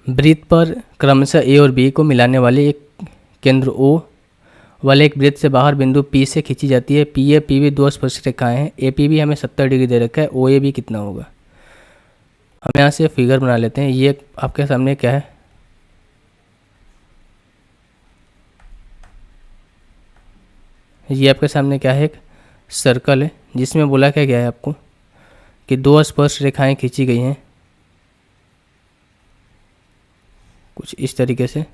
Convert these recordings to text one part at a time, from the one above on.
वृत्त पर क्रमशः ए और बी को मिलाने वाले एक केंद्र ओ वाले एक वृत्त से बाहर बिंदु पी से खींची जाती है। पी ए पी बी दो स्पर्श रेखाएं हैं। ए पी बी हमें 70 डिग्री दे रखा है। ओ ए बी कितना होगा? हम यहाँ से फिगर बना लेते हैं। ये आपके सामने क्या है? ये आपके सामने क्या है? एक सर्कल है जिसमें बोला क्या गया है आपको कि दो स्पर्श रेखाएं खींची गई हैं कुछ इस तरीके से।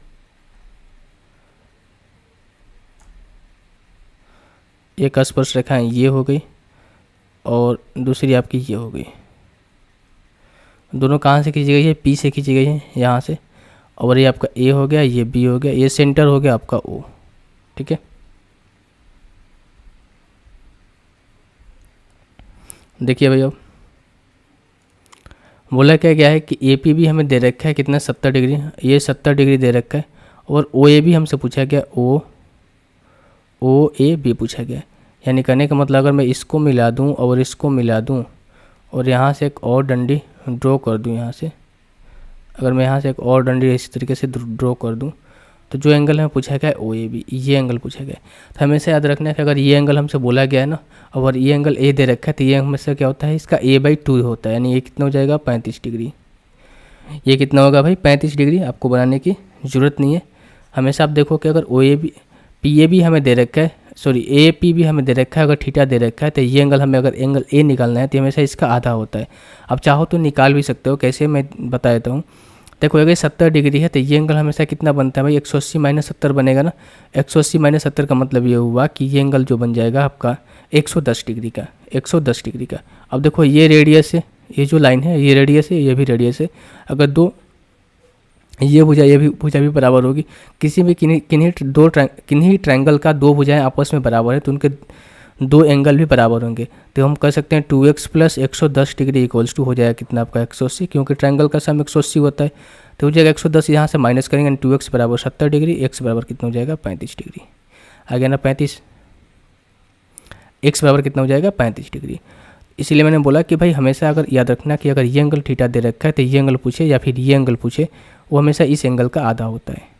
एक स्पर्श रेखाएं ये हो गई और दूसरी आपकी ये हो गई। दोनों कहाँ से खींची गई है? पी से खींची गई है, यहाँ से। और ये आपका ए हो गया, ये बी हो गया, ये सेंटर हो गया आपका ओ। ठीक है, देखिए भाई, अब बोला क्या गया है कि ए पी बी हमें दे रखा है कितना? 70 डिग्री। ये 70 डिग्री दे रखा है। और ओ ए बी हमसे पूछा गया, ओ ए बी पूछा गया। यानी कहने का मतलब अगर मैं इसको मिला दूं और इसको मिला दूं और यहाँ से एक और डंडी ड्रॉ कर दूं, यहाँ से अगर मैं यहाँ से एक और डंडी इस तरीके से ड्रॉ कर दूं तो जो एंगल हमें पूछा गया है ओ ए बी, ये एंगल पूछा गया है। तो हमेशा याद रखना है कि अगर ये एंगल हमसे बोला गया है ना, और ये एंगल ए दे रखा है, तो ये हमेशा क्या होता है? इसका a/2 होता है। यानी ये कितना हो जाएगा? 35 डिग्री। ये कितना होगा भाई? 35 डिग्री। आपको बनाने की ज़रूरत नहीं है। हमेशा आप देखो कि अगर O A B P A B हमें दे रखा है, सॉरी ए पी भी हमें दे रखा है, अगर थीटा दे रखा है, तो ये एंगल हमें अगर एंगल ए निकालना है तो हमेशा इसका आधा होता है। अब चाहो तो निकाल भी सकते हो, कैसे मैं बता देता हूँ। देखो अगर 70 डिग्री है तो ये एंगल हमेशा कितना बनता है भाई? 180 - 70 बनेगा ना। 180 - 70 का मतलब ये हुआ कि ये एंगल जो बन जाएगा आपका 110 डिग्री का, 110 डिग्री का। अब देखो ये रेडियस है, ये जो लाइन है ये रेडियस है, ये भी रेडियस है। अगर दो ये भुजा ये भी भुजा भी बराबर होगी, किसी भी किन्हीं ट्रायंगल का दो भुजाएं आपस में बराबर है तो उनके दो एंगल भी बराबर होंगे। तो हम कह सकते हैं 2x + 110 डिग्री इक्वल्स टू हो जाएगा कितना आपका? 180, क्योंकि ट्रायंगल का सम 180 होता है। तो हो जाएगा 110, यहाँ से माइनस करेंगे 2x बराबर 70 डिग्री, x बराबर कितना हो जाएगा? 35 डिग्री। आ गया ना 35? x बराबर कितना हो जाएगा? 35 डिग्री। इसीलिए मैंने बोला कि भाई हमेशा अगर याद रखना कि अगर ये एंगल थीटा दे रखा है तो ये एंगल पूछे या फिर ये एंगल पूछे, वो हमेशा इस एंगल का आधा होता है।